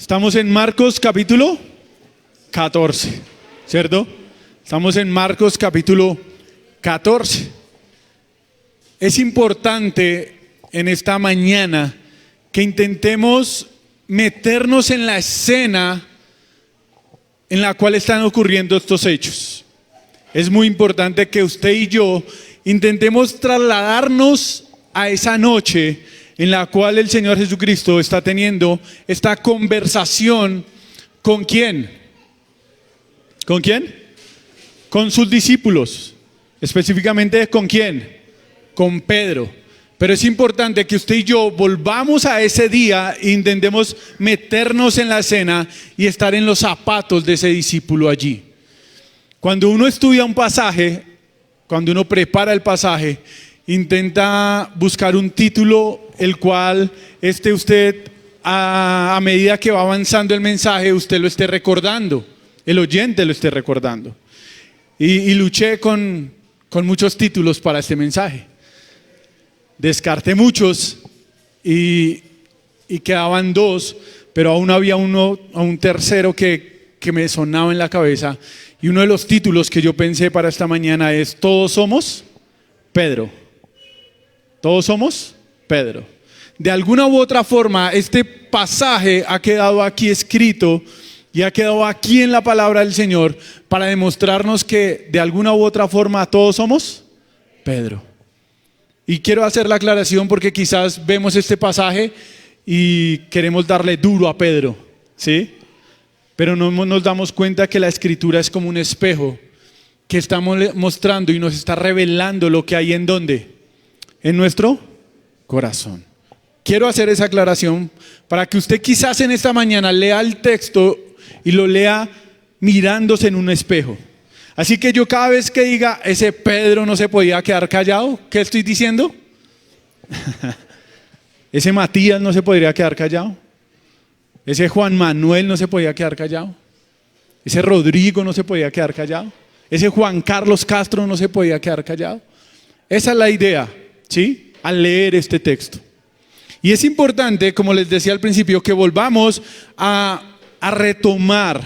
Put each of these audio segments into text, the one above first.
Estamos en Marcos capítulo 14, ¿cierto? Estamos en Marcos capítulo 14. Es importante en esta mañana que intentemos meternos en la escena en la cual están ocurriendo estos hechos. Es muy importante que usted y yo intentemos trasladarnos a esa noche en la cual el Señor Jesucristo está teniendo esta conversación. ¿Con quién? ¿Con quién? Con sus discípulos. Específicamente, ¿con quién? Con Pedro. Pero es importante que usted y yo volvamos a ese día e intentemos meternos en la escena y estar en los zapatos de ese discípulo allí. Cuando uno estudia un pasaje, cuando uno prepara el pasaje, intenta buscar un título el cual usted a medida que va avanzando el mensaje usted lo esté recordando, el oyente lo esté recordando. Y luché con muchos títulos para este mensaje. Descarté muchos y quedaban dos, pero aún había un tercero que me sonaba en la cabeza. Y uno de los títulos que yo pensé para esta mañana es ¿Todos somos Pedro? ¿Todos somos Pedro? De alguna u otra forma, este pasaje ha quedado aquí escrito y ha quedado aquí en la palabra del Señor para demostrarnos que de alguna u otra forma todos somos Pedro. Y quiero hacer la aclaración porque quizás vemos este pasaje y queremos darle duro a Pedro, ¿sí? Pero no nos damos cuenta que la Escritura es como un espejo que está mostrando y nos está revelando lo que hay en ¿dónde? En nuestro corazón. Quiero hacer esa aclaración para que usted quizás en esta mañana lea el texto y lo lea mirándose en un espejo. Así que yo cada vez que diga ese Pedro no se podía quedar callado, ¿qué estoy diciendo? Ese Matías no se podría quedar callado. Ese Juan Manuel no se podía quedar callado. Ese Rodrigo no se podía quedar callado. Ese Juan Carlos Castro no se podía quedar callado. Esa es la idea, ¿sí? Al leer este texto. Y es importante, como les decía al principio, que volvamos a retomar.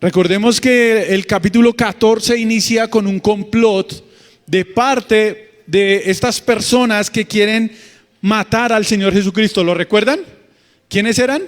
Recordemos que el capítulo 14 inicia con un complot de parte de estas personas que quieren matar al Señor Jesucristo. ¿Lo recuerdan? ¿Quiénes eran?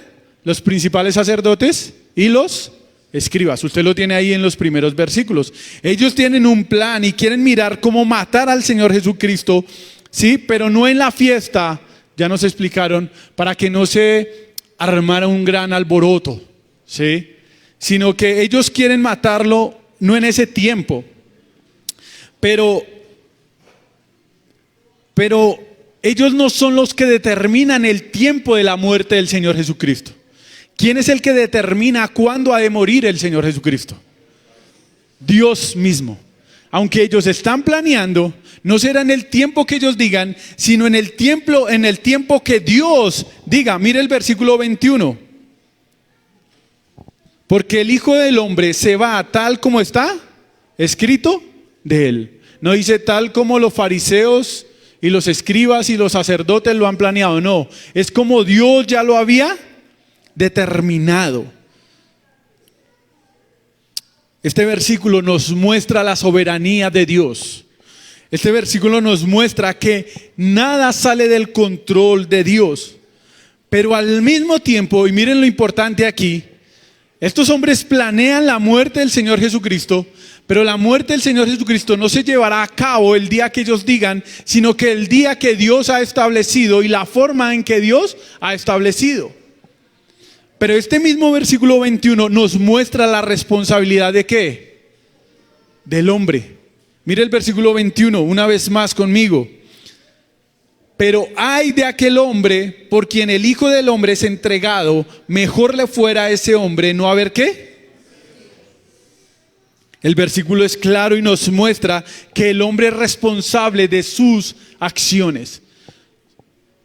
Los principales sacerdotes y los escribas. Usted lo tiene ahí en los primeros versículos. Ellos tienen un plan y quieren mirar cómo matar al Señor Jesucristo, sí, pero no en la fiesta, ya nos explicaron, para que no se armara un gran alboroto, sí, sino que ellos quieren matarlo no en ese tiempo, pero ellos no son los que determinan el tiempo de la muerte del Señor Jesucristo. ¿Quién es el que determina cuándo ha de morir el Señor Jesucristo? Dios mismo. Aunque ellos están planeando, no será en el tiempo que ellos digan, sino en el tiempo que Dios diga. Mire el versículo 21. Porque el Hijo del Hombre se va tal como está escrito de él. No dice tal como los fariseos y los escribas y los sacerdotes lo han planeado. No, es como Dios ya lo había determinado. Este versículo nos muestra la soberanía de Dios. Este versículo nos muestra que nada sale del control de Dios. Pero al mismo tiempo, y miren lo importante aquí, estos hombres planean la muerte del Señor Jesucristo, pero la muerte del Señor Jesucristo no se llevará a cabo el día que ellos digan, sino que el día que Dios ha establecido y la forma en que Dios ha establecido. Pero este mismo versículo 21 nos muestra la responsabilidad ¿de qué? Del hombre. Mire el versículo 21, una vez más conmigo. Pero ay de aquel hombre por quien el Hijo del Hombre es entregado, mejor le fuera a ese hombre no haber ¿qué? El versículo es claro y nos muestra que el hombre es responsable de sus acciones.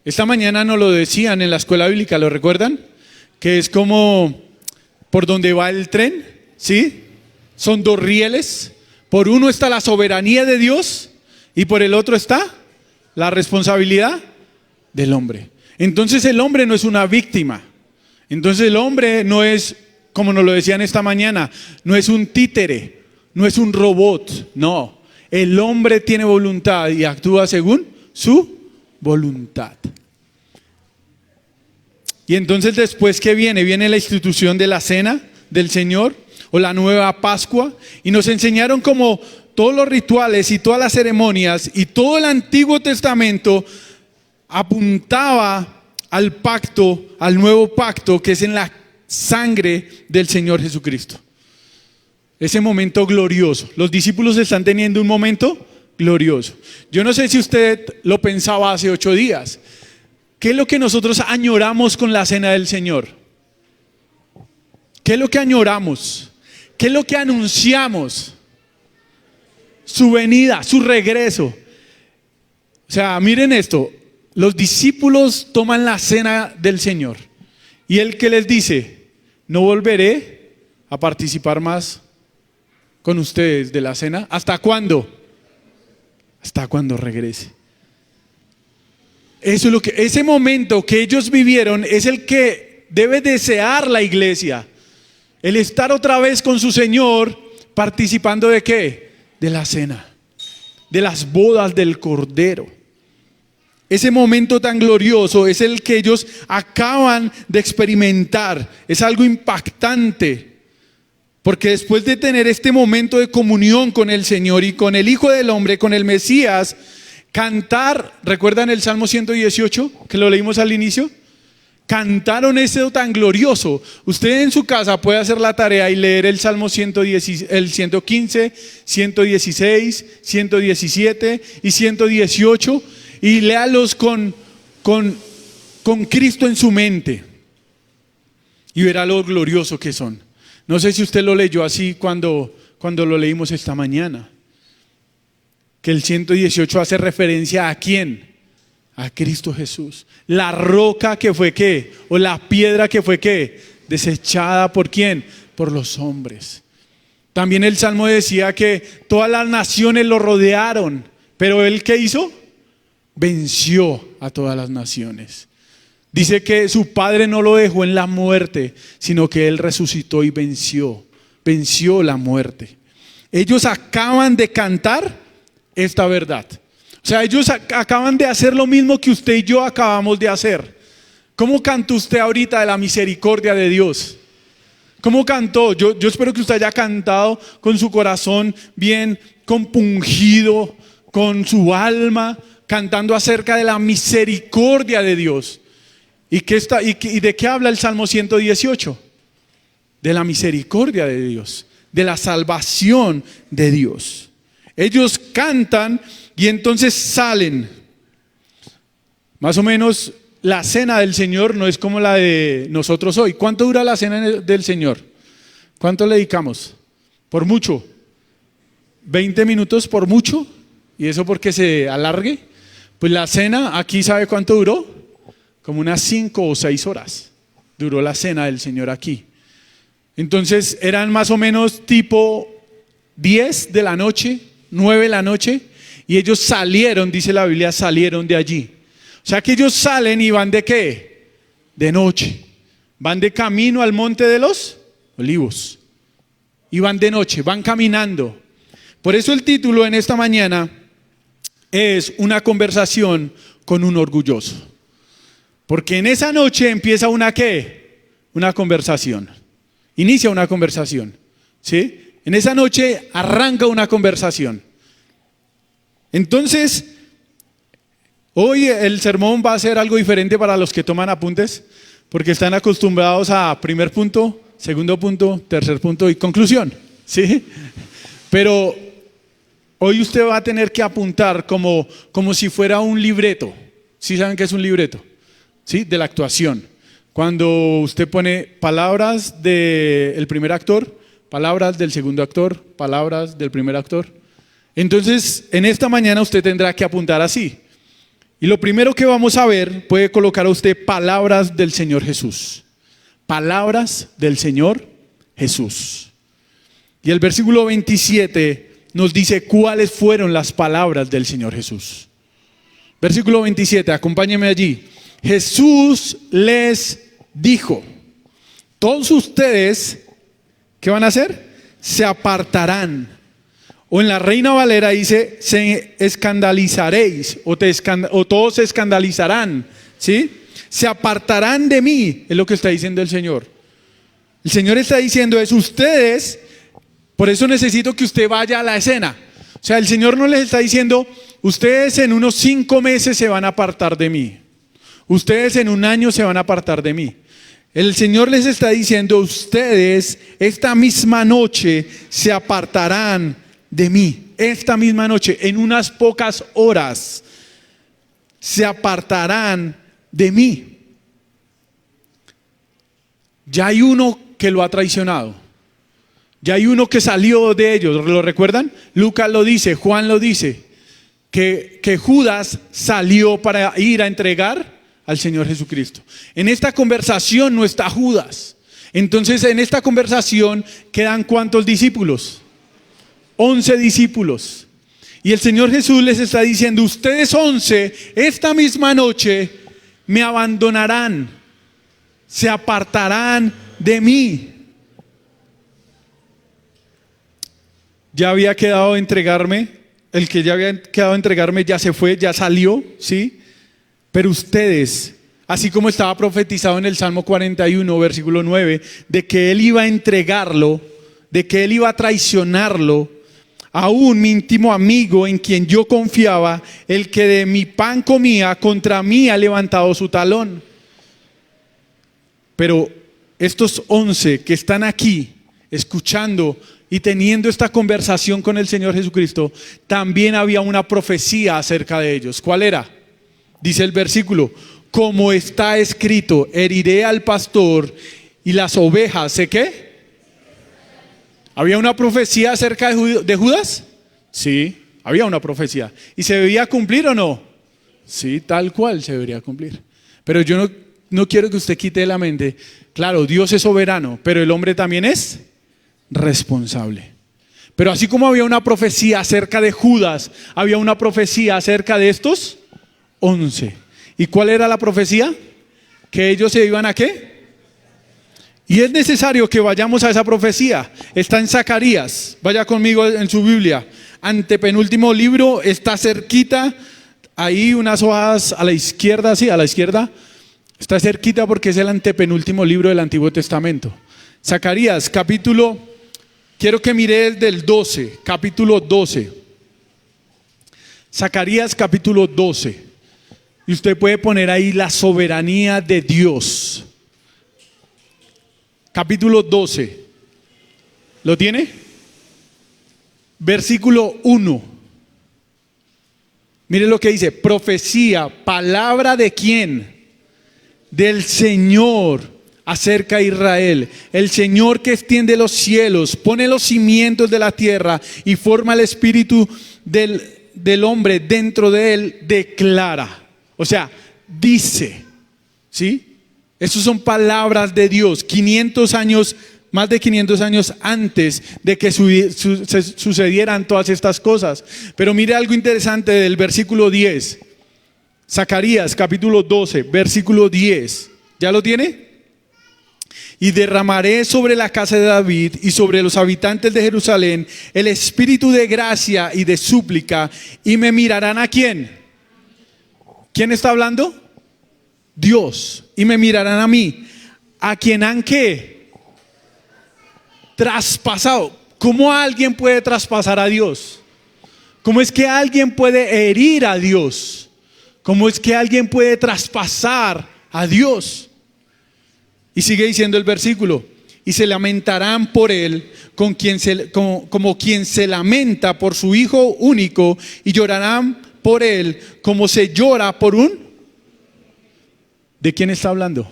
Esta mañana nos lo decían en la escuela bíblica, ¿lo recuerdan? Que es como por donde va el tren, ¿sí? Son dos rieles. Por uno está la soberanía de Dios y por el otro está la responsabilidad del hombre. Entonces el hombre no es una víctima. Entonces el hombre no es, como nos lo decían esta mañana, no es un títere, no es un robot, no. El hombre tiene voluntad y actúa según su voluntad. Y entonces después, ¿qué viene? Viene la institución de la cena del Señor o la nueva Pascua, y nos enseñaron como todos los rituales y todas las ceremonias y todo el Antiguo Testamento apuntaba al pacto, al nuevo pacto que es en la sangre del Señor Jesucristo. Ese momento glorioso. Los discípulos están teniendo un momento glorioso. Yo no sé si usted lo pensaba hace 8 días. ¿Qué es lo que nosotros añoramos con la cena del Señor? ¿Qué es lo que añoramos? ¿Qué es lo que anunciamos? Su venida, su regreso. O sea, miren esto. Los discípulos toman la cena del Señor. ¿Y Él qué les dice? No volveré a participar más con ustedes de la cena. ¿Hasta cuándo? Hasta cuando regrese. Eso es lo que, ese momento que ellos vivieron es el que debe desear la iglesia. El estar otra vez con su Señor, participando ¿de qué? De la cena, de las bodas del Cordero. Ese momento tan glorioso es el que ellos acaban de experimentar. Es algo impactante, porque después de tener este momento de comunión con el Señor y con el Hijo del Hombre, con el Mesías, cantar, ¿recuerdan el Salmo 118 que lo leímos al inicio? Cantaron eso tan glorioso. Usted en su casa puede hacer la tarea y leer el Salmo 110, el 115, 116, 117 y 118 y léalos con Cristo en su mente y verá lo glorioso que son. No sé si usted lo leyó así cuando lo leímos esta mañana. Que el 118 hace referencia ¿a quién? A Cristo Jesús. La roca que fue ¿qué? O la piedra que fue ¿qué? Desechada ¿por quién? Por los hombres. También el Salmo decía que todas las naciones lo rodearon, pero ¿él qué hizo? Venció a todas las naciones. Dice que su Padre no lo dejó en la muerte, sino que Él resucitó y venció la muerte. Ellos acaban de cantar esta verdad. O sea, ellos acaban de hacer lo mismo que usted y yo acabamos de hacer. ¿Cómo cantó usted ahorita de la misericordia de Dios? ¿Cómo cantó? Yo espero que usted haya cantado con su corazón bien compungido, con su alma, cantando acerca de la misericordia de Dios. ¿Y de qué habla el Salmo 118? De la misericordia de Dios, de la salvación de Dios. Ellos cantan y entonces salen. Más o menos la cena del Señor no es como la de nosotros hoy. ¿Cuánto dura la cena del Señor? ¿Cuánto le dedicamos? Por mucho. 20 minutos por mucho. ¿Y eso porque se alargue? Pues la cena aquí, ¿sabe cuánto duró? Como unas 5 o 6 horas duró la cena del Señor aquí. Entonces eran más o menos tipo 10 de la noche, 9 de la noche, y ellos salieron, dice la Biblia, salieron de allí. O sea que ellos salen y van ¿de qué? De noche. Van de camino al monte de los Olivos. Y van de noche, van caminando. Por eso el título en esta mañana es una conversación con un orgulloso. Porque en esa noche empieza una ¿qué? Una conversación. Inicia una conversación. ¿Sí? En esa noche arranca una conversación. Entonces, hoy el sermón va a ser algo diferente para los que toman apuntes, porque están acostumbrados a primer punto, segundo punto, tercer punto y conclusión. ¿Sí? Pero hoy usted va a tener que apuntar como si fuera un libreto. ¿Sí saben qué es un libreto? ¿Sí? De la actuación. Cuando usted pone palabras del primer actor, palabras del segundo actor, palabras del primer actor. Entonces, en esta mañana usted tendrá que apuntar así. Y lo primero que vamos a ver, puede colocar a usted palabras del Señor Jesús. Palabras del Señor Jesús. Y el versículo 27 nos dice cuáles fueron las palabras del Señor Jesús. Versículo 27, acompáñeme allí. Jesús les dijo. Todos ustedes, ¿qué van a hacer? Se apartarán. O en la Reina Valera dice, se escandalizaréis, o todos se escandalizarán, ¿sí? Se apartarán de mí, es lo que está diciendo el Señor. El Señor está diciendo es ustedes, por eso necesito que usted vaya a la escena. O sea, el Señor no les está diciendo, ustedes en unos 5 meses se van a apartar de mí. Ustedes en un año se van a apartar de mí. El Señor les está diciendo, ustedes esta misma noche se apartarán de mí. Esta misma noche, en unas pocas horas, se apartarán de mí. Ya hay uno que lo ha traicionado. Ya hay uno que salió de ellos. ¿Lo recuerdan? Lucas lo dice, Juan lo dice, que Judas salió para ir a entregar al Señor Jesucristo. En esta conversación no está Judas. Entonces en esta conversación quedan ¿cuántos discípulos? 11 discípulos. Y el Señor Jesús les está diciendo, ustedes 11, esta misma noche me abandonarán, se apartarán de mí. Ya había quedado a entregarme, el que ya había quedado a entregarme ya se fue, ya salió, ¿sí? Pero ustedes, así como estaba profetizado en el Salmo 41, versículo 9, de que Él iba a entregarlo, de que Él iba a traicionarlo, aún mi íntimo amigo en quien yo confiaba, el que de mi pan comía, contra mí ha levantado su talón. Pero estos 11 que están aquí, escuchando y teniendo esta conversación con el Señor Jesucristo, también había una profecía acerca de ellos. ¿Cuál era? Dice el versículo, como está escrito, heriré al pastor y las ovejas, ¿sé qué? ¿Había una profecía acerca de Judas? Sí, había una profecía. ¿Y se debía cumplir o no? Sí, tal cual se debería cumplir. Pero yo no quiero que usted quite de la mente, claro, Dios es soberano, pero el hombre también es responsable. Pero así como había una profecía acerca de Judas, había una profecía acerca de estos 11. ¿Y cuál era la profecía? Que ellos se iban ¿a qué? Y es necesario que vayamos a esa profecía. Está en Zacarías. Vaya conmigo en su Biblia. Antepenúltimo libro, está cerquita. Ahí unas hojas a la izquierda, sí, a la izquierda. Está cerquita porque es el antepenúltimo libro del Antiguo Testamento. Zacarías, capítulo, quiero que mire desde el 12, capítulo 12. Zacarías, capítulo 12. Y usted puede poner ahí la soberanía de Dios. Capítulo 12. ¿Lo tiene? Versículo 1. Mire lo que dice. Profecía, palabra de quién? Del Señor acerca a Israel. El Señor que extiende los cielos, pone los cimientos de la tierra y forma el espíritu del hombre dentro de él, declara. O sea, dice, ¿sí? Esas son palabras de Dios, 500 años, más de 500 años antes de que sucedieran todas estas cosas. Pero mire algo interesante del versículo 10. Zacarías capítulo 12, versículo 10. ¿Ya lo tiene? Y derramaré sobre la casa de David y sobre los habitantes de Jerusalén el espíritu de gracia y de súplica, y me mirarán ¿a quién? ¿Quién está hablando? Dios. Y me mirarán a mí, a quien han ¿qué? Traspasado. ¿Cómo alguien puede traspasar a Dios? ¿Cómo es que alguien puede herir a Dios? ¿Cómo es que alguien puede traspasar a Dios? Y sigue diciendo el versículo, y se lamentarán por él como quien se lamenta por su hijo único, y llorarán por él como se llora por un... ¿De quién está hablando?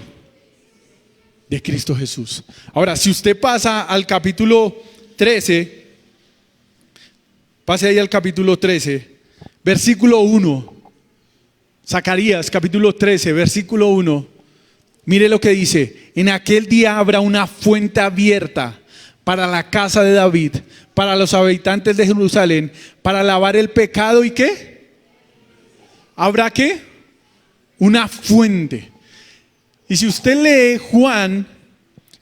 De Cristo Jesús. Ahora, si usted pasa al capítulo 13, pase ahí al capítulo 13, versículo 1, Zacarías capítulo 13, versículo 1, mire lo que dice, en aquel día habrá una fuente abierta para la casa de David, para los habitantes de Jerusalén, para lavar el pecado y ¿qué? ¿Habrá qué? Una fuente. Y si usted lee Juan,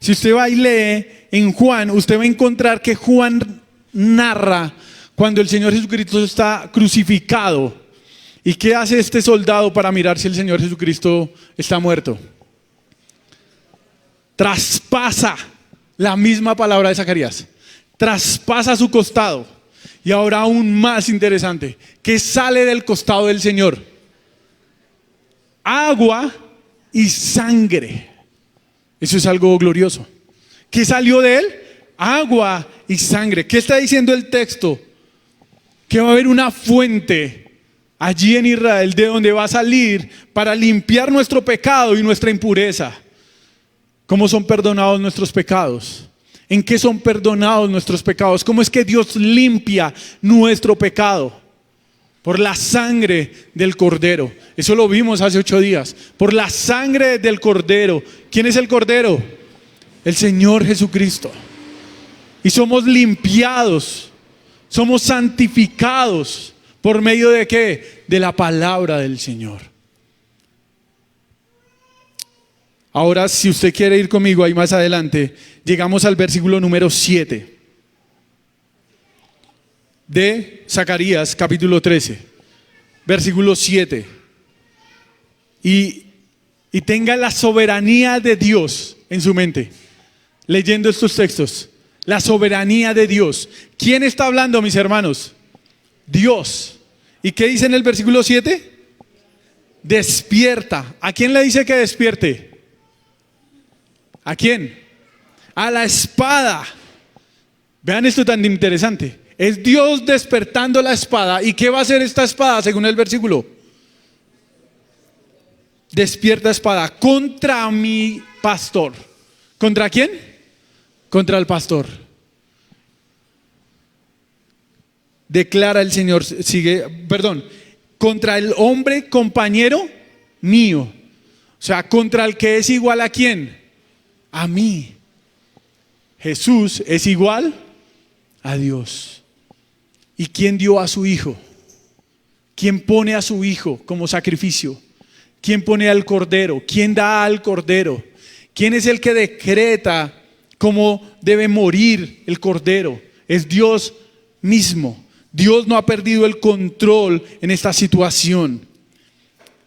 Si usted va y lee en Juan, usted va a encontrar que Juan narra cuando el Señor Jesucristo está crucificado. ¿Y qué hace este soldado para mirar si el Señor Jesucristo está muerto? Traspasa la misma palabra de Zacarías. Traspasa su costado. Y ahora aún más interesante, ¿qué sale del costado del Señor? Agua y sangre. Eso es algo glorioso. ¿Qué salió de él? Agua y sangre. ¿Qué está diciendo el texto? Que va a haber una fuente allí en Israel de donde va a salir para limpiar nuestro pecado y nuestra impureza. ¿Cómo son perdonados nuestros pecados? ¿En qué son perdonados nuestros pecados? ¿Cómo es que Dios limpia nuestro pecado? Por la sangre del Cordero. Eso lo vimos hace 8 días. Por la sangre del Cordero. ¿Quién es el Cordero? El Señor Jesucristo. Y somos limpiados, somos santificados. ¿Por medio de qué? De la palabra del Señor. Ahora, si usted quiere ir conmigo ahí más adelante, llegamos al versículo número 7 de Zacarías capítulo 13, versículo 7. Y tenga la soberanía de Dios en su mente, leyendo estos textos. La soberanía de Dios. ¿Quién está hablando, mis hermanos? Dios. ¿Y qué dice en el versículo 7? Despierta. ¿A quién le dice que despierte? ¿A quién? A la espada. Vean esto tan interesante. Es Dios despertando la espada. ¿Y qué va a hacer esta espada según el versículo? Despierta espada contra mi pastor. ¿Contra quién? Contra el pastor. Declara el Señor, contra el hombre compañero mío. O sea, contra el que es igual a quién? A mí. Jesús es igual a Dios. ¿Y quién dio a su Hijo? ¿Quién pone a su Hijo como sacrificio? ¿Quién pone al Cordero? ¿Quién da al Cordero? ¿Quién es el que decreta cómo debe morir el Cordero? Es Dios mismo. Dios no ha perdido el control en esta situación.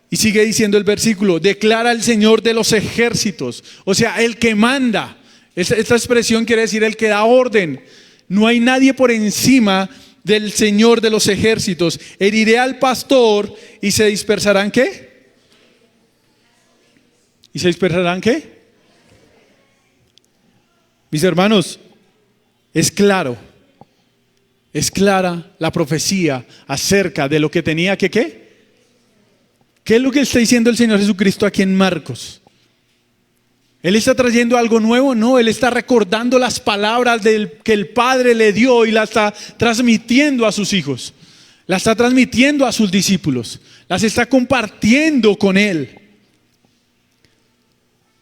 Y sigue diciendo el versículo, declara el Señor de los ejércitos, o sea, el que manda. Esta expresión quiere decir el que da orden. No hay nadie por encima del Señor de los ejércitos. Heriré al pastor y se dispersarán ¿qué? ¿Y se dispersarán qué? Mis hermanos, es claro. Es clara la profecía acerca de lo que tenía que ¿qué? ¿Qué es lo que está diciendo el Señor Jesucristo aquí en Marcos? ¿Él está trayendo algo nuevo? No, Él está recordando las palabras que el Padre le dio y las está transmitiendo a sus hijos. Las está transmitiendo a sus discípulos. Las está compartiendo con Él.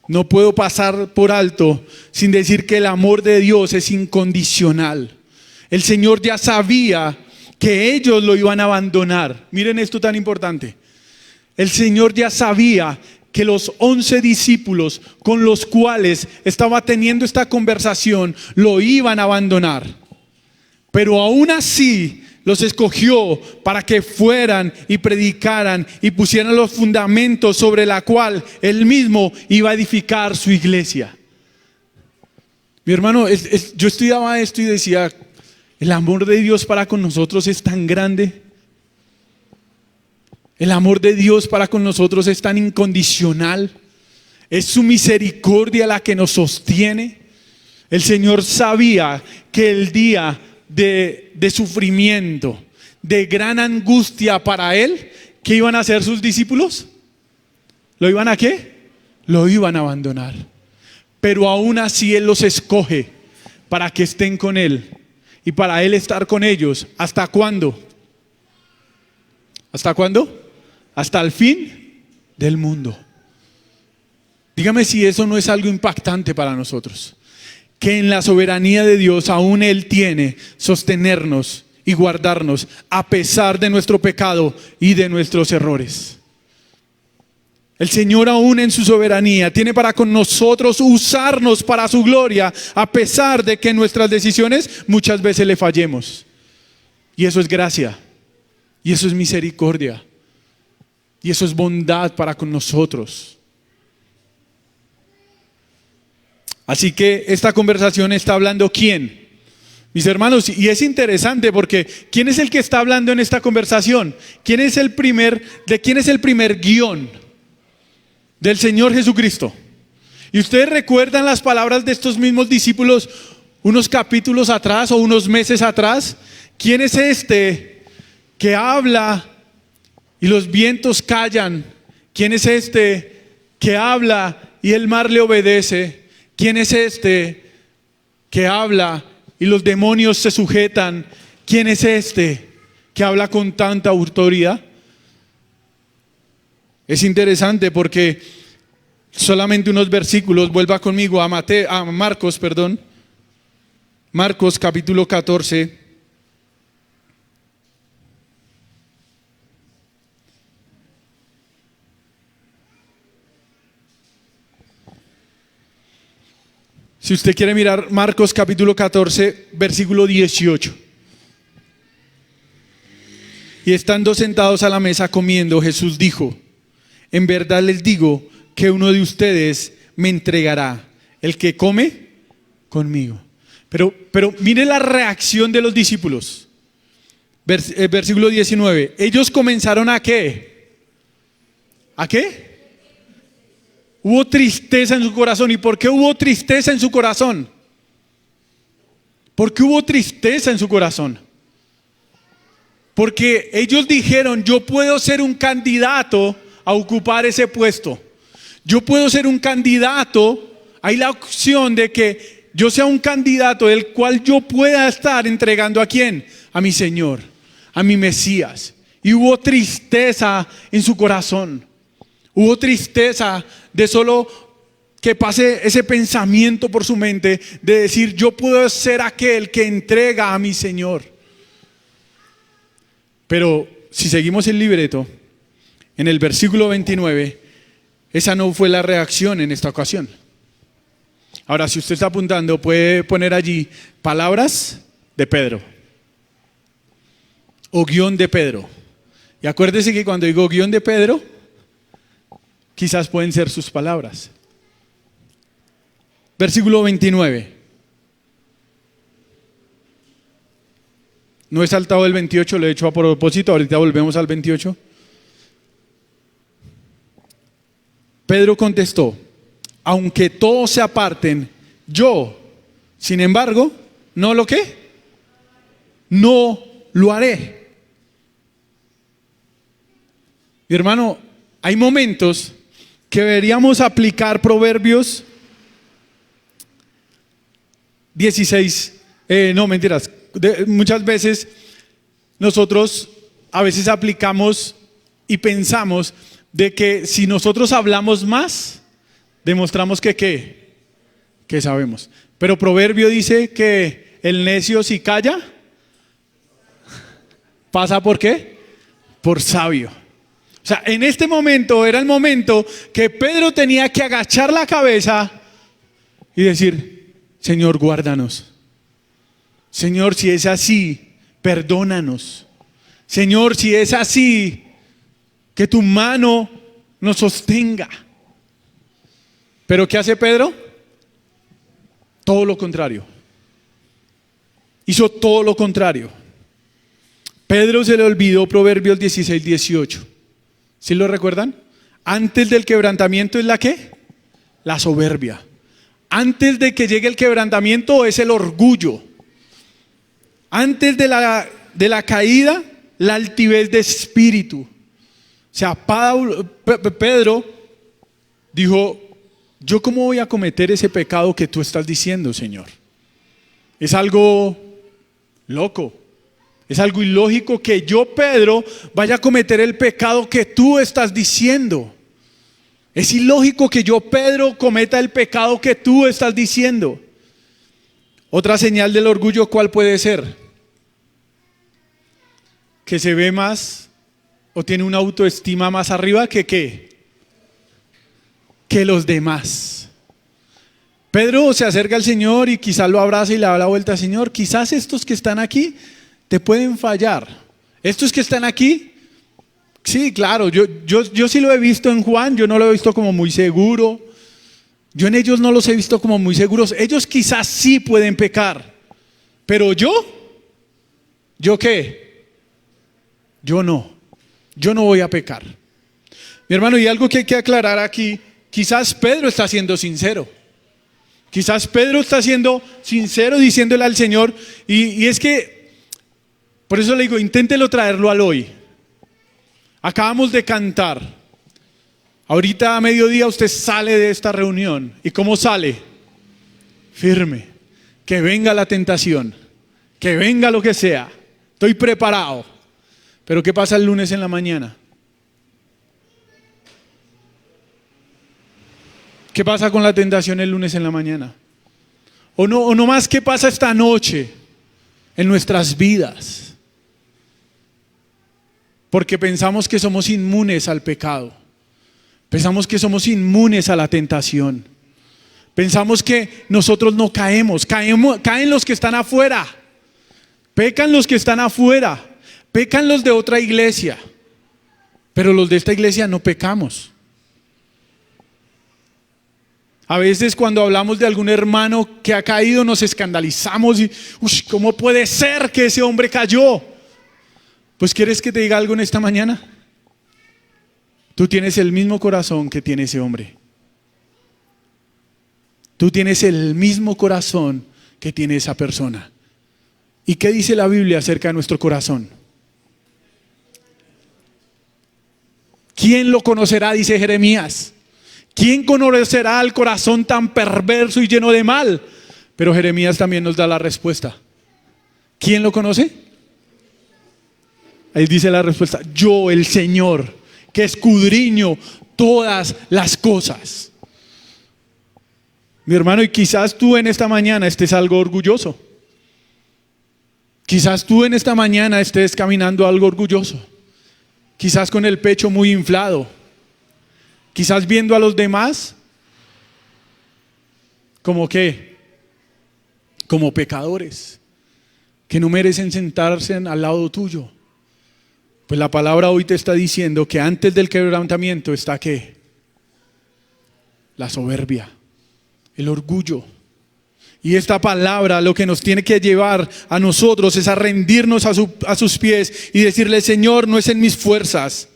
No puedo pasar por alto sin decir que el amor de Dios es incondicional. El Señor ya sabía que ellos lo iban a abandonar. Miren esto tan importante. El Señor ya sabía que los 11 discípulos con los cuales estaba teniendo esta conversación lo iban a abandonar. Pero aún así los escogió para que fueran y predicaran y pusieran los fundamentos sobre la cual Él mismo iba a edificar su iglesia. Mi hermano, yo estudiaba esto y decía, el amor de Dios para con nosotros es tan grande. El amor de Dios para con nosotros es tan incondicional. Es su misericordia la que nos sostiene. El Señor sabía que el día de sufrimiento, de gran angustia para Él, ¿qué iban a hacer sus discípulos? ¿Lo iban a qué? Lo iban a abandonar. Pero aún así Él los escoge para que estén con Él y para Él estar con ellos. ¿Hasta cuándo? ¿Hasta cuándo? Hasta el fin del mundo. Dígame si eso no es algo impactante para nosotros. Que en la soberanía de Dios aún Él tiene sostenernos y guardarnos a pesar de nuestro pecado y de nuestros errores. El Señor aún en su soberanía tiene para con nosotros usarnos para su gloria, a pesar de que en nuestras decisiones muchas veces le fallemos. Y eso es gracia, y eso es misericordia, y eso es bondad para con nosotros. Así que esta conversación está hablando ¿quién? Mis hermanos, y es interesante porque ¿quién es el que está hablando en esta conversación? ¿De quién es el primer guión? Del Señor Jesucristo. Y ustedes recuerdan las palabras de estos mismos discípulos unos capítulos atrás o unos meses atrás. ¿Quién es este que habla y los vientos callan? ¿Quién es este que habla y el mar le obedece? ¿Quién es este que habla y los demonios se sujetan? ¿Quién es este que habla con tanta autoridad? Es interesante porque solamente unos versículos, vuelva conmigo a Marcos, Marcos capítulo 14. Si usted quiere mirar Marcos capítulo 14, versículo 18. Y estando sentados a la mesa comiendo, Jesús dijo: en verdad les digo que uno de ustedes me entregará, el que come conmigo. Pero mire la reacción de los discípulos. Versículo 19. Ellos comenzaron ¿a qué? ¿A qué? Hubo tristeza en su corazón. ¿Y por qué hubo tristeza en su corazón? ¿Por qué hubo tristeza en su corazón? Porque ellos dijeron: yo puedo ser un candidato a ocupar ese puesto. Yo puedo ser un candidato. Hay la opción de que yo sea un candidato del cual yo pueda estar entregando ¿a quién? A mi Señor, a mi Mesías. Y hubo tristeza en su corazón. Hubo tristeza de solo que pase ese pensamiento por su mente de decir: yo puedo ser aquel que entrega a mi Señor. Pero si seguimos el libreto, en el versículo 29, esa no fue la reacción en esta ocasión. Ahora, si usted está apuntando, puede poner allí palabras de Pedro o guión de Pedro. Y acuérdese que cuando digo guión de Pedro, quizás pueden ser sus palabras. Versículo 29. No he saltado el 28, lo he hecho a propósito, ahorita volvemos al 28. Pedro contestó: aunque todos se aparten, yo, sin embargo, ¿no lo qué? No lo haré. Mi hermano, hay momentos que deberíamos aplicar Proverbios 16, muchas veces nosotros a veces aplicamos y pensamos de que si nosotros hablamos más, demostramos que sabemos. Pero Proverbio dice que el necio si calla, pasa ¿por qué? Por sabio. O sea, en este momento era el momento que Pedro tenía que agachar la cabeza y decir: Señor, guárdanos. Señor, si es así, perdónanos. Señor, si es así, que tu mano nos sostenga. ¿Pero qué hace Pedro? Todo lo contrario. Hizo todo lo contrario. Pedro se le olvidó Proverbios 16, 18. ¿Sí lo recuerdan? Antes del quebrantamiento es ¿la qué? La soberbia. Antes de que llegue el quebrantamiento es el orgullo. Antes de la caída, la altivez de espíritu. O sea, Pedro dijo: ¿yo cómo voy a cometer ese pecado que tú estás diciendo, Señor? Es algo loco. Es algo ilógico que yo, Pedro, vaya a cometer el pecado que tú estás diciendo. Es ilógico que yo, Pedro, cometa el pecado que tú estás diciendo. Otra señal del orgullo, ¿cuál puede ser? Que se ve más o tiene una autoestima más arriba que ¿qué? que los demás. Pedro se acerca al Señor y quizás lo abraza y le da la vuelta. Señor, quizás estos que están aquí te pueden fallar. Estos que están aquí, sí, claro, yo sí lo he visto en Juan, yo no lo he visto como muy seguro. Yo en ellos no los he visto como muy seguros. Ellos quizás sí pueden pecar, pero ¿yo qué? Yo no voy a pecar. Mi hermano, y algo que hay que aclarar aquí, quizás Pedro está siendo sincero. Quizás Pedro está siendo sincero diciéndole al Señor, y es que, por eso le digo, inténtelo traerlo al hoy. Acabamos de cantar. Ahorita a mediodía usted sale de esta reunión. ¿Y cómo sale? Firme. Que venga la tentación. Que venga lo que sea. Estoy preparado. Pero ¿qué pasa el lunes en la mañana? ¿Qué pasa con la tentación el lunes en la mañana? O no más, ¿qué pasa esta noche en nuestras vidas? Porque pensamos que somos inmunes al pecado. Pensamos que somos inmunes a la tentación. Pensamos que nosotros no caemos. Caen los que están afuera. Pecan los que están afuera. Pecan los de otra iglesia. Pero los de esta iglesia no pecamos. A veces cuando hablamos de algún hermano que ha caído nos escandalizamos y ¿cómo puede ser que ese hombre cayó? Pues ¿quieres que te diga algo en esta mañana? Tú tienes el mismo corazón que tiene ese hombre. Tú tienes el mismo corazón que tiene esa persona. ¿Y qué dice la Biblia acerca de nuestro corazón? ¿Quién lo conocerá? Dice Jeremías. ¿Quién conocerá el corazón tan perverso y lleno de mal? Pero Jeremías también nos da la respuesta. ¿Quién lo conoce? Ahí dice la respuesta. Yo, el Señor, que escudriño todas las cosas. Mi hermano, y quizás tú en esta mañana estés algo orgulloso. Quizás tú en esta mañana estés caminando algo orgulloso. Quizás con el pecho muy inflado. Quizás viendo a los demás como que, como pecadores, que no merecen sentarse al lado tuyo. Pues la palabra hoy te está diciendo que antes del quebrantamiento está ¿qué? La soberbia, el orgullo. Y esta palabra lo que nos tiene que llevar a nosotros es a rendirnos a sus pies y decirle: Señor, no es en mis fuerzas.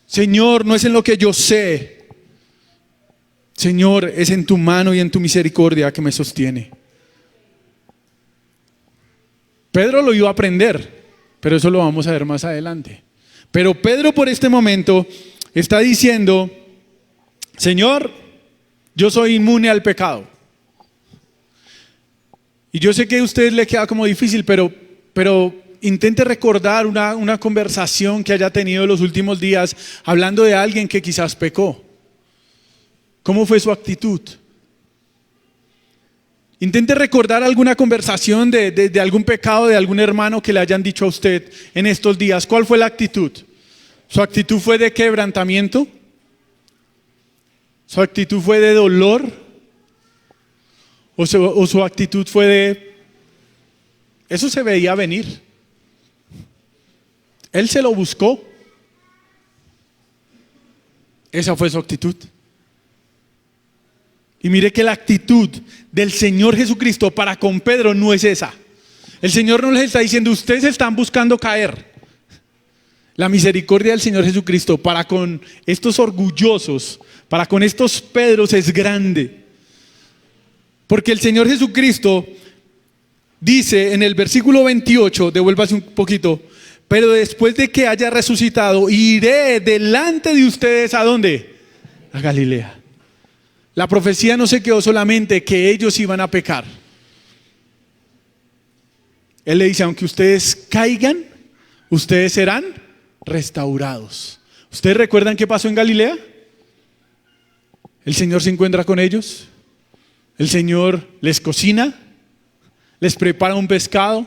Señor, no es en lo que yo sé. Señor, es en tu mano y en tu misericordia que me sostiene. Pedro lo iba a aprender, pero eso lo vamos a ver más adelante. Pero Pedro por este momento está diciendo: Señor, yo soy inmune al pecado. Y yo sé que a usted le queda como difícil, pero intente recordar una conversación que haya tenido los últimos días hablando de alguien que quizás pecó. ¿Cómo fue su actitud? Intente recordar alguna conversación de algún pecado de algún hermano que le hayan dicho a usted en estos días. ¿Cuál fue la actitud? ¿Su actitud fue de quebrantamiento? ¿Su actitud fue de dolor? ¿O su actitud fue de... Eso se veía venir? Él se lo buscó. Esa fue su actitud. Y mire que la actitud del Señor Jesucristo para con Pedro no es esa. El Señor no les está diciendo: ustedes están buscando caer. La misericordia del Señor Jesucristo para con estos orgullosos, para con estos Pedros es grande. Porque el Señor Jesucristo dice en el versículo 28, devuélvase un poquito: pero después de que haya resucitado, iré delante de ustedes ¿a dónde? A Galilea. La profecía no se quedó solamente que ellos iban a pecar. Él le dice: aunque ustedes caigan, ustedes serán restaurados. ¿Ustedes recuerdan qué pasó en Galilea? El Señor se encuentra con ellos. El Señor les cocina, les prepara un pescado,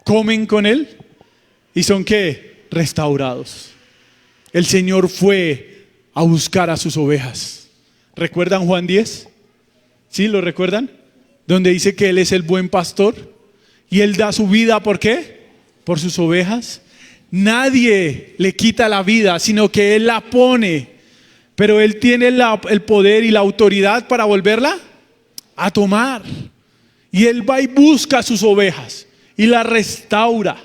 comen con Él y son ¿qué? Restaurados. El Señor fue a buscar a sus ovejas. ¿Recuerdan Juan 10? ¿Sí? ¿Lo recuerdan? Donde dice que Él es el buen pastor y Él da su vida, ¿por qué? Por sus ovejas. Nadie le quita la vida, sino que Él la pone. Pero Él tiene el poder y la autoridad para volverla a tomar. Y Él va y busca a sus ovejas y las restaura.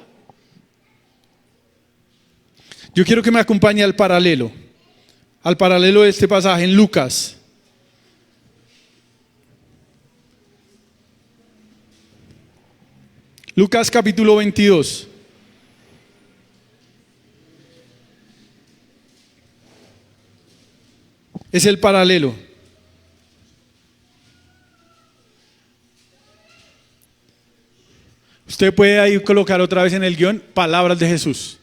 Yo quiero que me acompañe al paralelo de este pasaje en Lucas. Lucas capítulo 22. Es el paralelo. Usted puede ahí colocar otra vez en el guión palabras de Jesús.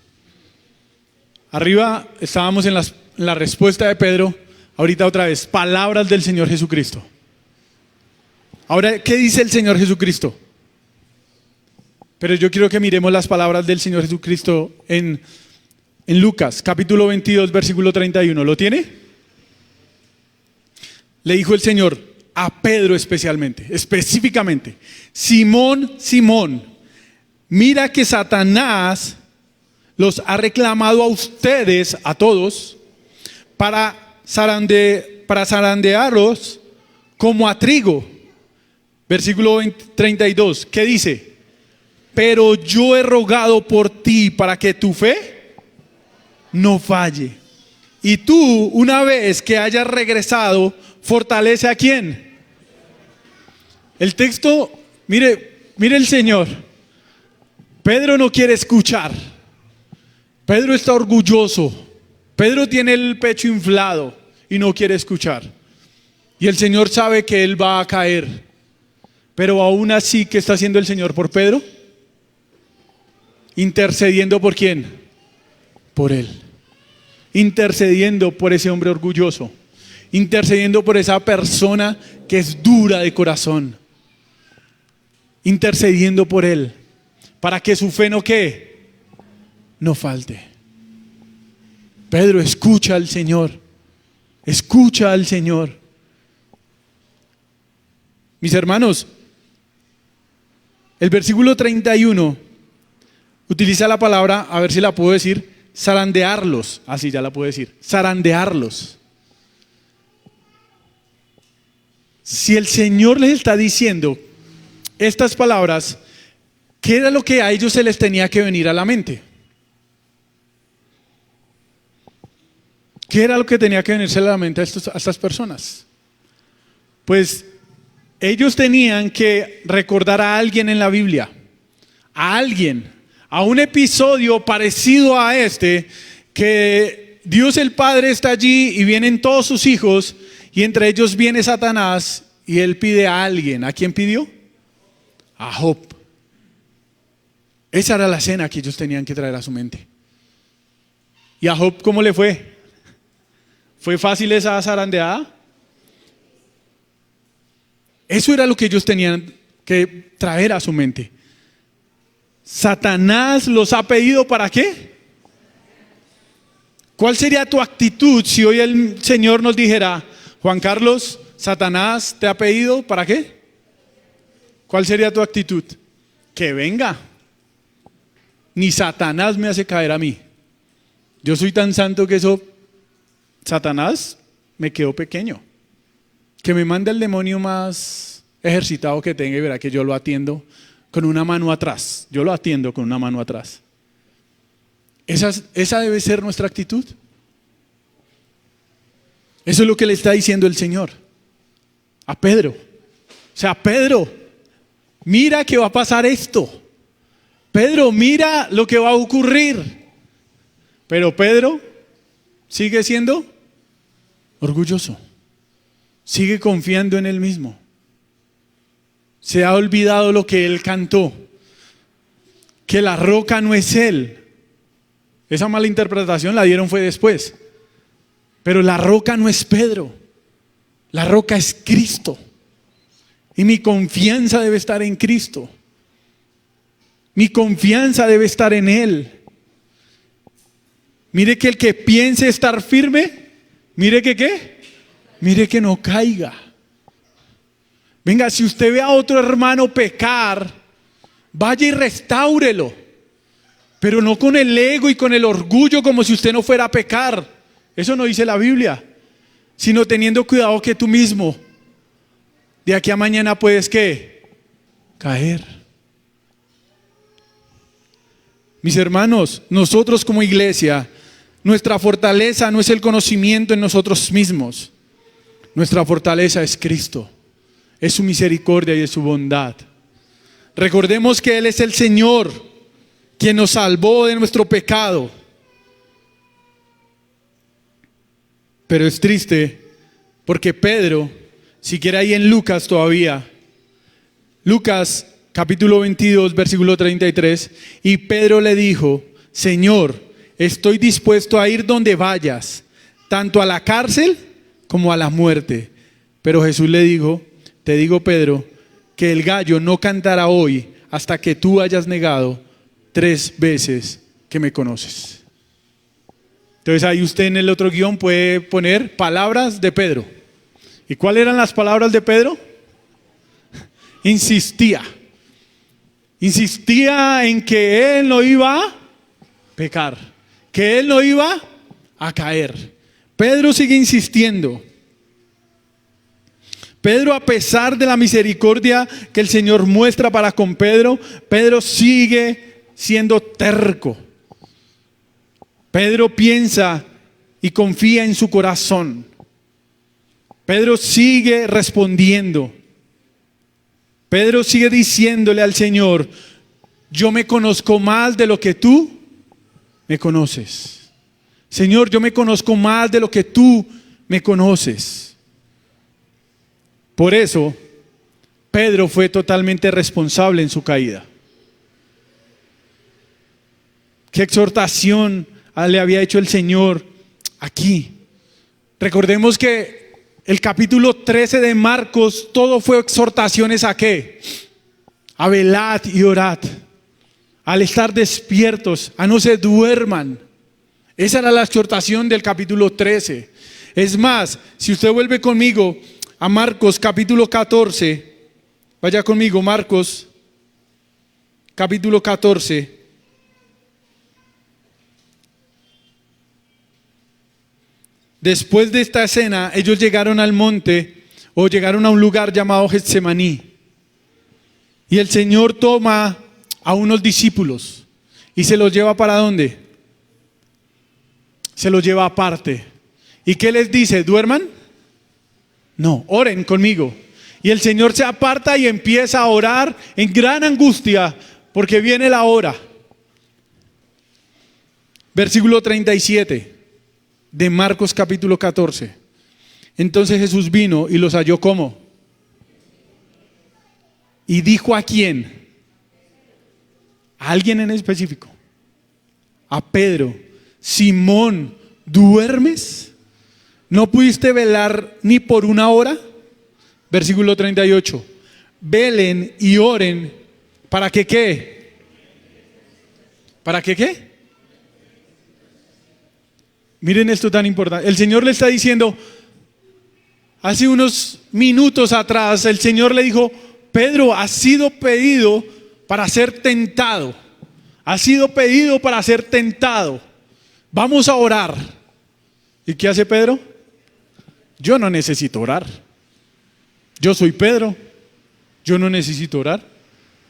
Arriba estábamos en la respuesta de Pedro. Ahorita otra vez, palabras del Señor Jesucristo. Ahora, ¿qué dice el Señor Jesucristo? Pero yo quiero que miremos las palabras del Señor Jesucristo en Lucas, capítulo 22, versículo 31. ¿Lo tiene? Le dijo el Señor a Pedro específicamente: Simón, Simón, mira que Satanás los ha reclamado a ustedes, a todos, para zarandearlos como a trigo. Versículo 32, ¿qué dice? Pero yo he rogado por ti para que tu fe no falle. Y tú, una vez que hayas regresado, fortalece a quién. El texto, mire el Señor. Pedro no quiere escuchar. Pedro está orgulloso. Pedro tiene el pecho inflado y no quiere escuchar. Y el Señor sabe que él va a caer. Pero aún así, ¿qué está haciendo el Señor por Pedro? Intercediendo ¿por quién? Por él. Intercediendo por ese hombre orgulloso. Intercediendo por esa persona que es dura de corazón. Intercediendo por él. Para que su fe no ¿qué? No falte. Pedro, escucha al Señor. Escucha al Señor. Mis hermanos, el versículo 31 utiliza la palabra, a ver si la puedo decir, zarandearlos. Así ya la puedo decir, zarandearlos. Si el Señor les está diciendo estas palabras, ¿qué era lo que a ellos se les tenía que venir a la mente? ¿Qué era lo que tenía que venirse a la mente a estas personas? Pues ellos tenían que recordar a alguien en la Biblia, a alguien, a un episodio parecido a este, que Dios el Padre está allí y vienen todos sus hijos y entre ellos viene Satanás y él pide a alguien. ¿A quién pidió? A Job. Esa era la escena que ellos tenían que traer a su mente. ¿Y a Job cómo le fue? ¿Fue fácil esa zarandeada? Eso era lo que ellos tenían que traer a su mente. Satanás los ha pedido ¿para qué? ¿Cuál sería tu actitud si hoy el Señor nos dijera: Juan Carlos, Satanás te ha pedido ¿para qué? ¿Cuál sería tu actitud? Que venga. Ni Satanás me hace caer a mí. Yo soy tan santo que eso, Satanás me quedó pequeño. Que me mande el demonio más ejercitado que tenga y verá que yo lo atiendo con una mano atrás. Yo lo atiendo con una mano atrás. Esa debe ser nuestra actitud. Eso es lo que le está diciendo el Señor a Pedro. O sea, Pedro, mira que va a pasar esto. Pedro, mira lo que va a ocurrir. Pero Pedro sigue siendo orgulloso. Sigue confiando en él mismo. Se ha olvidado lo que él cantó. Que la roca no es él. Esa mala interpretación la dieron fue después. Pero la roca no es Pedro. La roca es Cristo. Y mi confianza debe estar en Cristo. Mi confianza debe estar en Él. Mire que el que piense estar firme, mire que ¿qué? mire que no caiga. Venga, si usted ve a otro hermano pecar, vaya y restáurelo, pero no con el ego y con el orgullo como si usted no fuera a pecar. Eso no dice la Biblia, sino teniendo cuidado que tú mismo de aquí a mañana puedes ¿qué? Caer. Mis hermanos, nosotros como iglesia, nuestra fortaleza no es el conocimiento en nosotros mismos. Nuestra fortaleza es Cristo, es su misericordia y es su bondad. Recordemos que Él es el Señor, quien nos salvó de nuestro pecado. Pero es triste porque Pedro, si quiere ahí en Lucas todavía, Lucas capítulo 22, versículo 33, y Pedro le dijo: Señor, estoy dispuesto a ir donde vayas, tanto a la cárcel como a la muerte. Pero Jesús le dijo: te digo, Pedro, que el gallo no cantará hoy hasta que tú hayas negado 3 veces que me conoces. Entonces ahí usted en el otro guión puede poner palabras de Pedro. ¿Y cuáles eran las palabras de Pedro? Insistía en que él no iba a pecar, que él no iba a caer. Pedro sigue insistiendo. Pedro, a pesar de la misericordia que el Señor muestra para con Pedro, Pedro sigue siendo terco. Pedro piensa y confía en su corazón. Pedro sigue respondiendo. Pedro sigue diciéndole al Señor: yo me conozco más de lo que tú me conoces. Señor, yo me conozco más de lo que tú me conoces. Por eso, Pedro fue totalmente responsable en su caída. ¿Qué exhortación le había hecho el Señor aquí? Recordemos que el capítulo 13 de Marcos, todo fue exhortaciones ¿a qué? A velad y orad, al estar despiertos, a no se duerman. Esa era la exhortación del capítulo 13. Es más, si usted vuelve conmigo a Marcos capítulo 14, vaya conmigo, Marcos capítulo 14. Después de esta escena, ellos llegaron al monte, o llegaron a un lugar llamado Getsemaní. Y el Señor toma a unos discípulos y se los lleva ¿para dónde? Se los lleva aparte. ¿Y qué les dice? ¿Duerman? No, oren conmigo. Y el Señor se aparta y empieza a orar en gran angustia porque viene la hora. Versículo 37 de Marcos capítulo 14. Entonces Jesús vino y los halló ¿cómo? Y dijo ¿a quién? A alguien en específico. A Pedro: Simón, ¿duermes? ¿No pudiste velar ni por 1 hora? Versículo 38. Velen y oren para que ¿qué? ¿Para que qué? Miren esto tan importante. El Señor le está diciendo, hace unos minutos atrás, el Señor le dijo: Pedro, has sido pedido para ser tentado. Has sido pedido para ser tentado. Vamos a orar. ¿Y qué hace Pedro? Yo no necesito orar. Yo soy Pedro. Yo no necesito orar.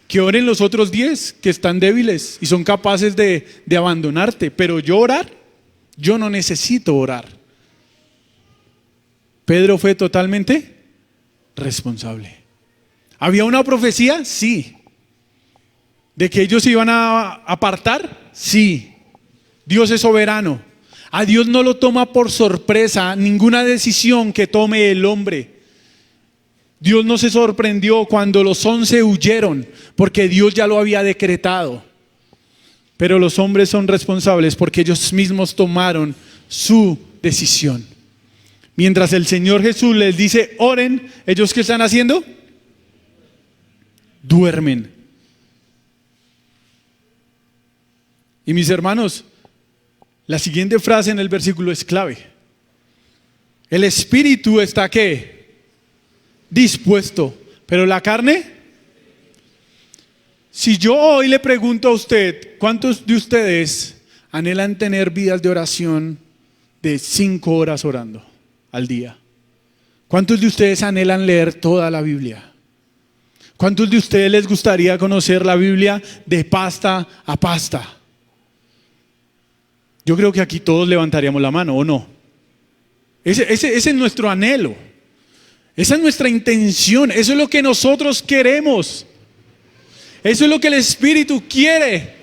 Que oren los otros 10 que están débiles y son capaces de abandonarte. Pero yo orar, yo no necesito orar. Pedro fue totalmente responsable. ¿Había una profecía? Sí. ¿De que ellos se iban a apartar? Sí. Dios es soberano. A Dios no lo toma por sorpresa ninguna decisión que tome el hombre. Dios no se sorprendió cuando los 11 huyeron, porque Dios ya lo había decretado. Pero los hombres son responsables porque ellos mismos tomaron su decisión. Mientras el Señor Jesús les dice oren, ¿ellos qué están haciendo? Duermen. Y mis hermanos, la siguiente frase en el versículo es clave. El espíritu está ¿qué? Dispuesto, pero la carne. Si yo hoy le pregunto a usted, ¿cuántos de ustedes anhelan tener vidas de oración de 5 horas orando al día? ¿Cuántos de ustedes anhelan leer toda la Biblia? ¿Cuántos de ustedes les gustaría conocer la Biblia de pasta a pasta? Yo creo que aquí todos levantaríamos la mano, ¿o no? Ese es nuestro anhelo. Esa es nuestra intención. Eso es lo que nosotros queremos. Eso es lo que el Espíritu quiere.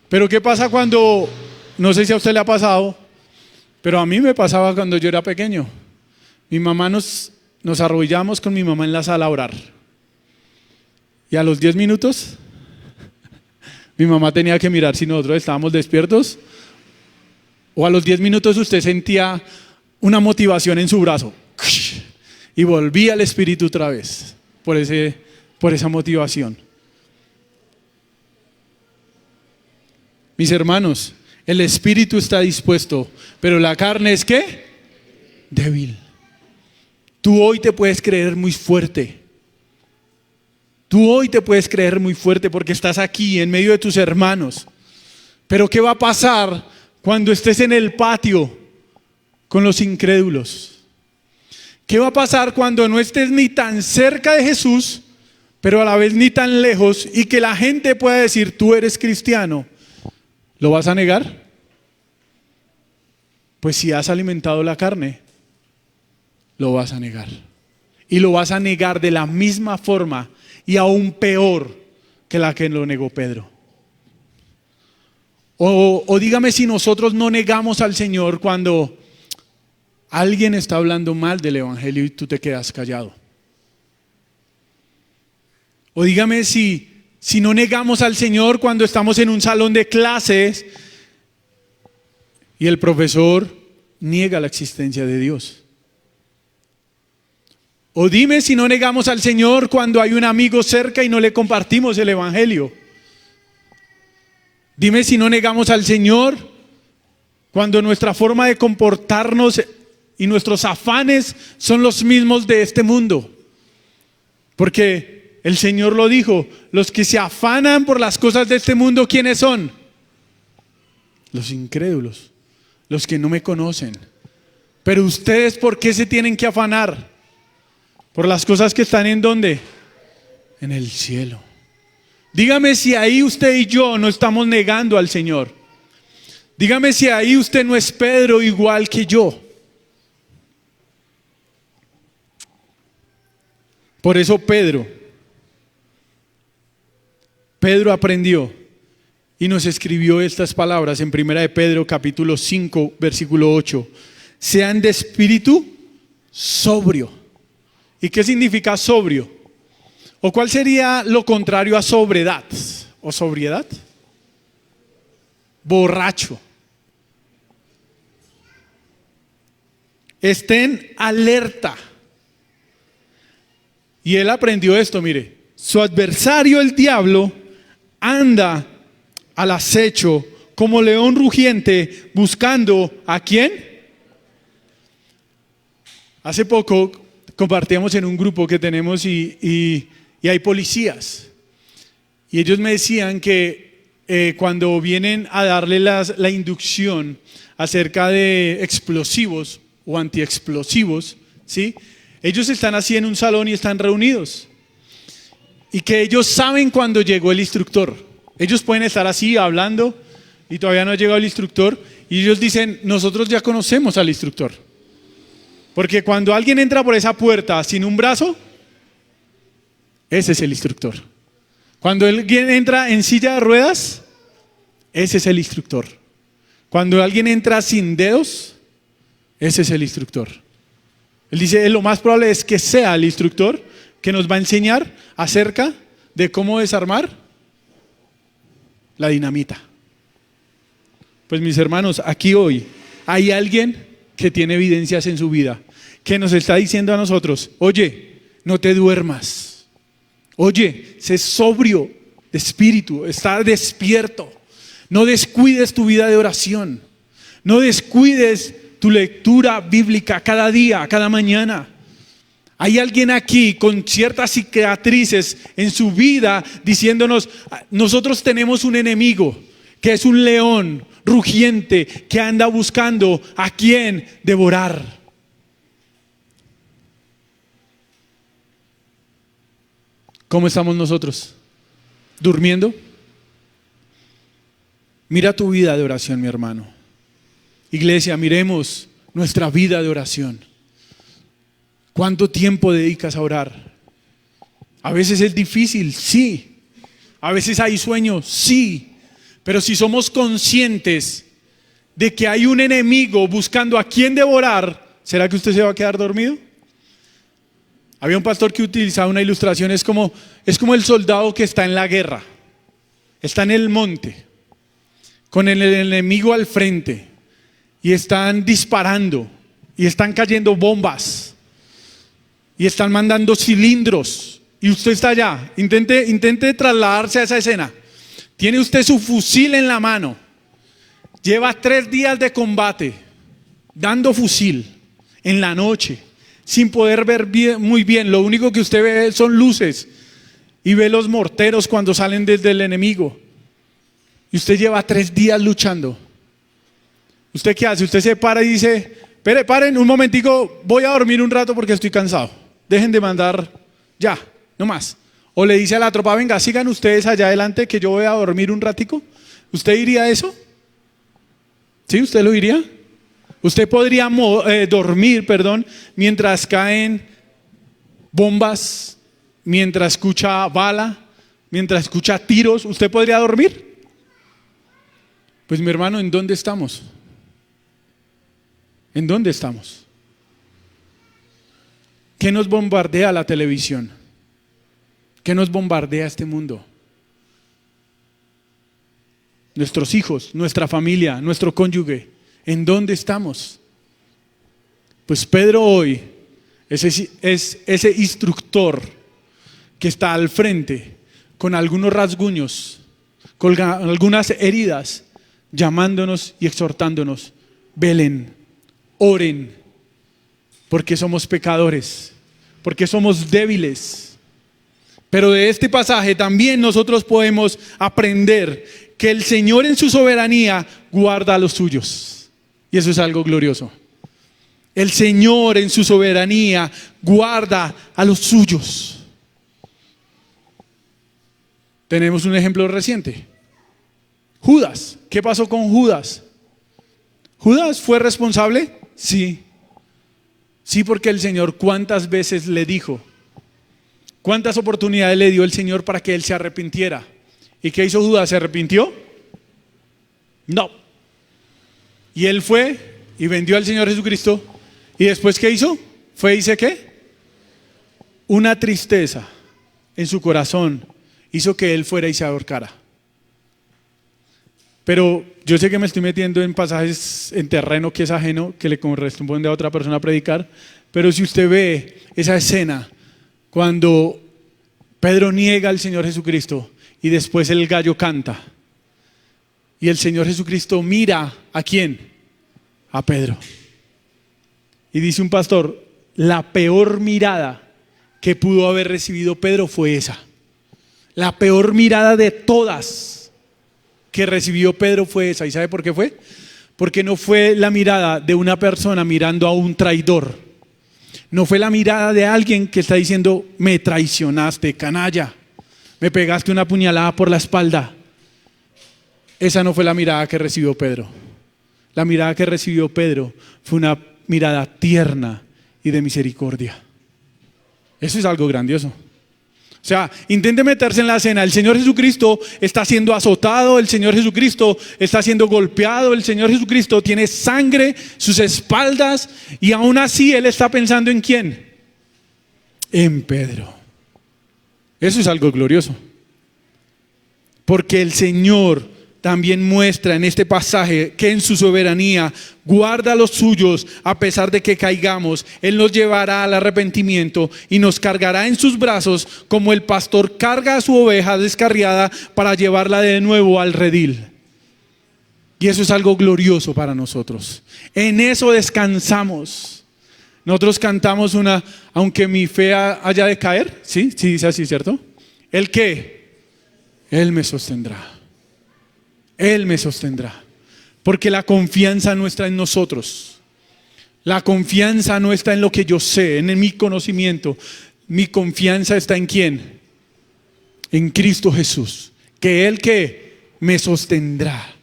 Pero ¿qué pasa cuando, no sé si a usted le ha pasado, pero a mí me pasaba cuando yo era pequeño? Mi mamá nos arrodillamos con mi mamá en la sala a orar. Y a los 10 minutos, mi mamá tenía que mirar si nosotros estábamos despiertos. O a los 10 minutos usted sentía una motivación en su brazo. Y volvía al Espíritu otra vez por esa motivación. Mis hermanos, el Espíritu está dispuesto, pero la carne es ¿qué? Débil. Tú hoy te puedes creer muy fuerte. Tú hoy te puedes creer muy fuerte porque estás aquí en medio de tus hermanos. Pero ¿qué va a pasar cuando estés en el patio con los incrédulos? ¿Qué va a pasar cuando no estés ni tan cerca de Jesús, pero a la vez ni tan lejos, y que la gente pueda decir, tú eres cristiano? ¿Lo vas a negar? Pues si has alimentado la carne, lo vas a negar. Y lo vas a negar de la misma forma y aún peor que la que lo negó Pedro. O dígame si nosotros no negamos al Señor cuando alguien está hablando mal del Evangelio y tú te quedas callado. O dígame si no negamos al Señor cuando estamos en un salón de clases y el profesor niega la existencia de Dios. O dime si no negamos al Señor cuando hay un amigo cerca y no le compartimos el Evangelio. Dime si no negamos al Señor cuando nuestra forma de comportarnos y nuestros afanes son los mismos de este mundo. Porque el Señor lo dijo, los que se afanan por las cosas de este mundo, ¿quiénes son? Los incrédulos, los que no me conocen. Pero ustedes, ¿por qué se tienen que afanar? Por las cosas que están ¿en dónde? En el cielo. Dígame si ahí usted y yo no estamos negando al Señor. Dígame si ahí usted no es Pedro igual que yo. Por eso Pedro aprendió y nos escribió estas palabras en 1 de Pedro capítulo 5 versículo 8. Sean de espíritu sobrio. ¿Y qué significa sobrio? ¿O cuál sería lo contrario a sobriedad? ¿O sobriedad? Borracho. Estén alerta. Y él aprendió esto, mire. Su adversario, el diablo, anda al acecho como león rugiente buscando ¿a quién? Hace poco compartíamos en un grupo que tenemos y hay policías. Y ellos me decían que cuando vienen a darle la inducción acerca de explosivos o antiexplosivos, ¿sí? Ellos están así en un salón y están reunidos. Y que ellos saben cuando llegó el instructor. Ellos pueden estar así hablando y todavía no ha llegado el instructor. Y ellos dicen, nosotros ya conocemos al instructor. Porque cuando alguien entra por esa puerta sin un brazo, ese es el instructor. Cuando alguien entra en silla de ruedas, ese es el instructor. Cuando alguien entra sin dedos, ese es el instructor. Él dice, lo más probable es que sea el instructor que nos va a enseñar acerca de cómo desarmar la dinamita. Pues mis hermanos, aquí hoy hay alguien que tiene evidencias en su vida, que nos está diciendo a nosotros, oye, no te duermas. Oye, sé sobrio de espíritu, está despierto. No descuides tu vida de oración. No descuides tu lectura bíblica cada día, cada mañana? Hay alguien aquí con ciertas cicatrices en su vida diciéndonos, nosotros tenemos un enemigo que es un león rugiente que anda buscando a quien devorar. ¿Cómo estamos nosotros? ¿Durmiendo? Mira tu vida de oración, mi hermano. Iglesia, miremos nuestra vida de oración. ¿Cuánto tiempo dedicas a orar? A veces es difícil, sí. A veces hay sueños, sí. Pero si somos conscientes de que hay un enemigo buscando a quien devorar, ¿será que usted se va a quedar dormido? Había un pastor que utilizaba una ilustración, es como el soldado que está en la guerra, está en el monte, con el enemigo al frente, y están disparando, y están cayendo bombas, y están mandando cilindros, y usted está allá. Intente trasladarse a esa escena. Tiene usted su fusil en la mano, lleva 3 días de combate, dando fusil en la noche, sin poder ver muy bien. Lo único que usted ve son luces y ve los morteros cuando salen desde el enemigo. Y usted lleva 3 días luchando. ¿Usted qué hace? Usted se para y dice, paren un momentico, voy a dormir un rato porque estoy cansado. Dejen de mandar ya, no más. O le dice a la tropa, venga, sigan ustedes allá adelante que yo voy a dormir un ratico. ¿Usted diría eso? ¿Sí? ¿Usted lo diría? Usted podría dormir, mientras caen bombas, mientras escucha bala, mientras escucha tiros. ¿Usted podría dormir? Pues mi hermano, ¿en dónde estamos? ¿En dónde estamos? ¿Qué nos bombardea la televisión? ¿Qué nos bombardea este mundo? Nuestros hijos, nuestra familia, nuestro cónyuge. ¿En dónde estamos? Pues Pedro hoy es ese instructor que está al frente con algunos rasguños, con algunas heridas, llamándonos y exhortándonos. Velen, oren, porque somos pecadores, porque somos débiles. Pero de este pasaje también nosotros podemos aprender que el Señor en su soberanía guarda a los suyos. Y eso es algo glorioso. El Señor en su soberanía guarda a los suyos. Tenemos un ejemplo reciente. Judas. ¿Qué pasó con Judas? ¿Judas fue responsable? Sí. Sí, porque el Señor ¿cuántas veces le dijo? ¿Cuántas oportunidades le dio el Señor para que él se arrepintiera? ¿Y qué hizo Judas? ¿Se arrepintió? No. Y él fue y vendió al Señor Jesucristo. ¿Y después qué hizo? Fue y dice ¿qué? Una tristeza en su corazón hizo que él fuera y se ahorcara. Pero yo sé que me estoy metiendo en pasajes en terreno que es ajeno, que le corresponde a otra persona predicar. Pero si usted ve esa escena cuando Pedro niega al Señor Jesucristo y después el gallo canta y el Señor Jesucristo mira ¿a quién? A Pedro. Y dice un pastor, la peor mirada que pudo haber recibido Pedro fue esa. La peor mirada de todas que recibió Pedro fue esa. ¿Y sabe por qué fue? Porque no fue la mirada de una persona mirando a un traidor. No fue la mirada de alguien que está diciendo, me traicionaste, canalla, me pegaste una puñalada por la espalda. Esa no fue la mirada que recibió Pedro. La mirada que recibió Pedro fue una mirada tierna y de misericordia. Eso es algo grandioso. O sea, intente meterse en la escena. El Señor Jesucristo está siendo azotado, el Señor Jesucristo está siendo golpeado, el Señor Jesucristo tiene sangre, sus espaldas, y aún así Él está pensando ¿en quién? En Pedro. Eso es algo glorioso. Porque el Señor también muestra en este pasaje que en su soberanía guarda a los suyos a pesar de que caigamos. Él nos llevará al arrepentimiento y nos cargará en sus brazos como el pastor carga a su oveja descarriada para llevarla de nuevo al redil. Y eso es algo glorioso para nosotros. En eso descansamos. Nosotros cantamos una, aunque mi fe haya de caer. Sí, sí dice así, ¿cierto? ¿El qué? Él me sostendrá. Él me sostendrá. Porque la confianza no está en nosotros. La confianza no está en lo que yo sé, en mi conocimiento. Mi confianza está en ¿quién? En Cristo Jesús. Que Él que me sostendrá.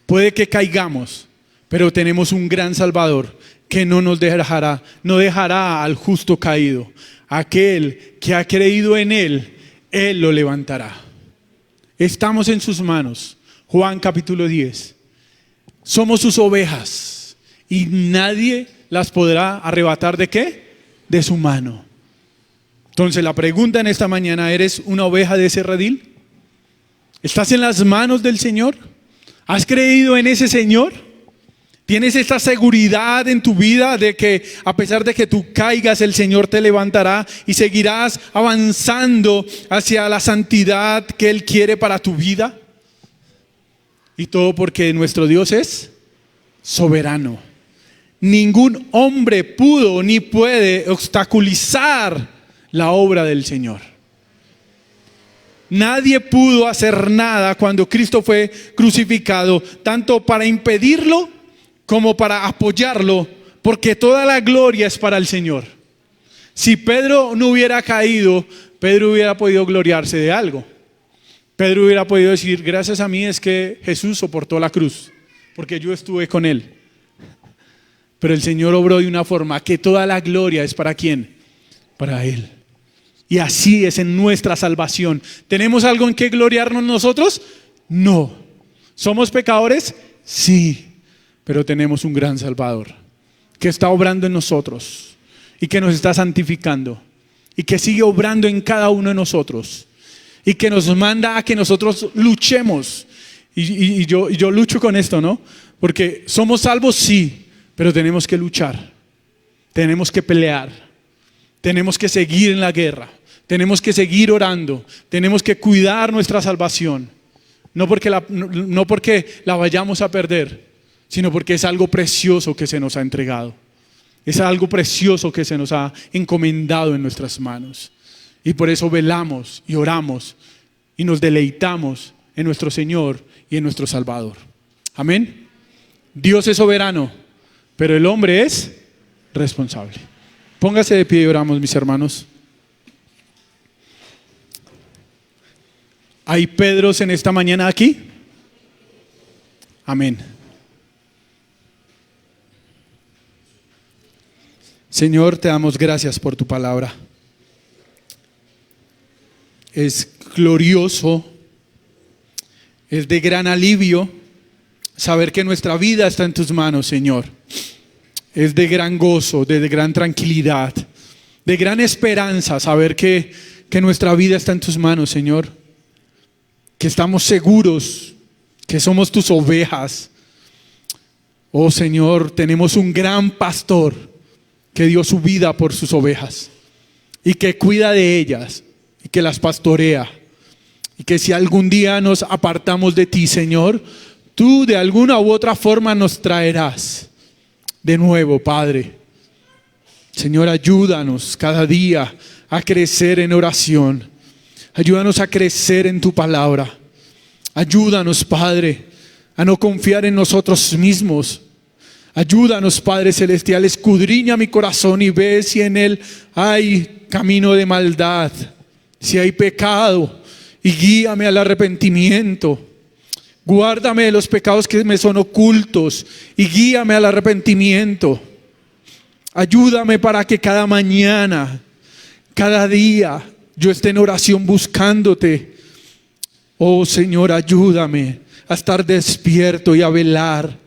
Puede que caigamos, pero tenemos un gran Salvador que no nos dejará, no dejará al justo caído. Aquel que ha creído en Él, Él lo levantará. Estamos en sus manos. Juan capítulo 10. Somos sus ovejas y nadie las podrá arrebatar ¿de qué? De su mano. Entonces la pregunta en esta mañana, ¿eres una oveja de ese redil? ¿Estás en las manos del Señor? ¿Has creído en ese Señor? ¿Tienes esta seguridad en tu vida de que a pesar de que tú caigas, el Señor te levantará y seguirás avanzando hacia la santidad que Él quiere para tu vida? Y todo porque nuestro Dios es soberano. Ningún hombre pudo ni puede obstaculizar la obra del Señor. Nadie pudo hacer nada cuando Cristo fue crucificado, tanto para impedirlo como para apoyarlo, porque toda la gloria es para el Señor. Si Pedro no hubiera caído, Pedro hubiera podido gloriarse de algo. Pedro hubiera podido decir, gracias a mí es que Jesús soportó la cruz, porque yo estuve con Él. Pero el Señor obró de una forma que toda la gloria es para ¿quién? Para Él. Y así es en nuestra salvación. ¿Tenemos algo en que gloriarnos nosotros? No. ¿Somos pecadores? Sí. Pero tenemos un gran Salvador que está obrando en nosotros y que nos está santificando y que sigue obrando en cada uno de nosotros y que nos manda a que nosotros luchemos. Y yo lucho con esto, ¿no? Porque somos salvos, sí, pero tenemos que luchar, tenemos que pelear, tenemos que seguir en la guerra. Tenemos que seguir orando, tenemos que cuidar nuestra salvación, no porque la vayamos a perder, sino porque es algo precioso que se nos ha entregado, es algo precioso que se nos ha encomendado en nuestras manos. Y por eso velamos y oramos y nos deleitamos en nuestro Señor y en nuestro Salvador. Amén. Dios es soberano, pero el hombre es responsable. Póngase de pie y oramos, mis hermanos. ¿Hay Pedros en esta mañana aquí? Amén. Señor, te damos gracias por tu palabra. Es glorioso, es de gran alivio saber que nuestra vida está en tus manos, Señor. Es de gran gozo, de gran tranquilidad, de gran esperanza saber que nuestra vida está en tus manos, Señor. Que estamos seguros que somos tus ovejas. Oh Señor, tenemos un gran pastor que dio su vida por sus ovejas y que cuida de ellas y que las pastorea. Y que si algún día nos apartamos de ti, Señor, tú de alguna u otra forma nos traerás de nuevo, Padre. Señor, ayúdanos cada día a crecer en oración. Ayúdanos a crecer en tu palabra. Ayúdanos, Padre, a no confiar en nosotros mismos. Ayúdanos, Padre Celestial, escudriña mi corazón y ve si en él hay camino de maldad, si hay pecado, y guíame al arrepentimiento. Guárdame de los pecados que me son ocultos y guíame al arrepentimiento. Ayúdame para que cada mañana, cada día, yo esté en oración buscándote. Oh Señor, ayúdame a estar despierto y a velar.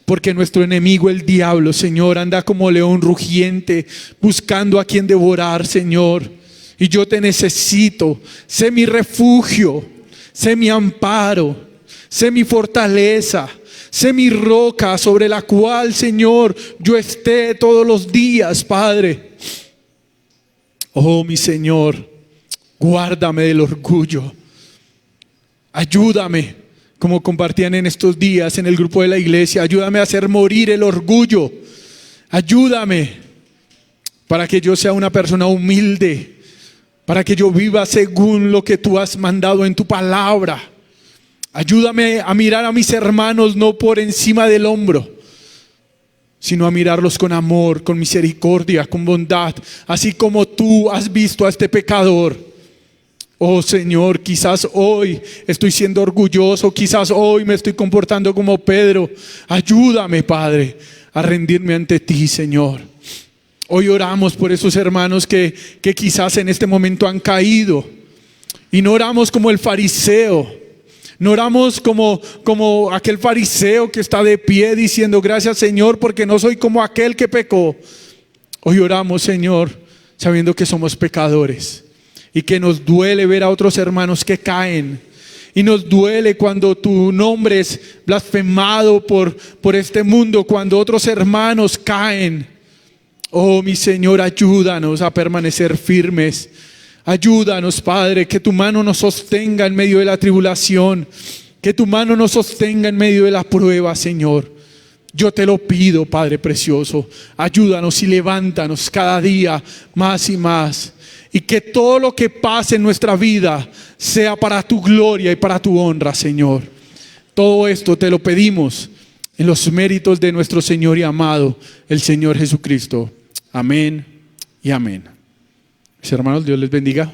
Porque nuestro enemigo, el diablo, Señor, anda como león rugiente, buscando a quien devorar, Señor. Y yo te necesito. Sé mi refugio, sé mi amparo, sé mi fortaleza, sé mi roca sobre la cual, Señor, yo esté todos los días, Padre. Oh, mi Señor, guárdame del orgullo. Ayúdame, como compartían en estos días en el grupo de la iglesia, ayúdame a hacer morir el orgullo. Ayúdame para que yo sea una persona humilde, para que yo viva según lo que tú has mandado en tu palabra. Ayúdame a mirar a mis hermanos no por encima del hombro, sino a mirarlos con amor, con misericordia, con bondad, así como tú has visto a este pecador. Oh Señor, quizás hoy estoy siendo orgulloso, quizás hoy me estoy comportando como Pedro. Ayúdame, Padre, a rendirme ante ti, Señor. Hoy oramos por esos hermanos que quizás en este momento han caído. Y no oramos como el fariseo, no oramos como aquel fariseo que está de pie diciendo gracias, Señor, porque no soy como aquel que pecó. Hoy oramos, Señor, sabiendo que somos pecadores y que nos duele ver a otros hermanos que caen. Y nos duele cuando tu nombre es blasfemado por este mundo, cuando otros hermanos caen. Oh, mi Señor, ayúdanos a permanecer firmes. Ayúdanos, Padre, que tu mano nos sostenga en medio de la tribulación, que tu mano nos sostenga en medio de la prueba, Señor. Yo te lo pido, Padre precioso. Ayúdanos y levántanos cada día más y más. Y que todo lo que pase en nuestra vida sea para tu gloria y para tu honra, Señor. Todo esto te lo pedimos en los méritos de nuestro Señor y amado, el Señor Jesucristo. Amén y amén. Mis hermanos, Dios les bendiga.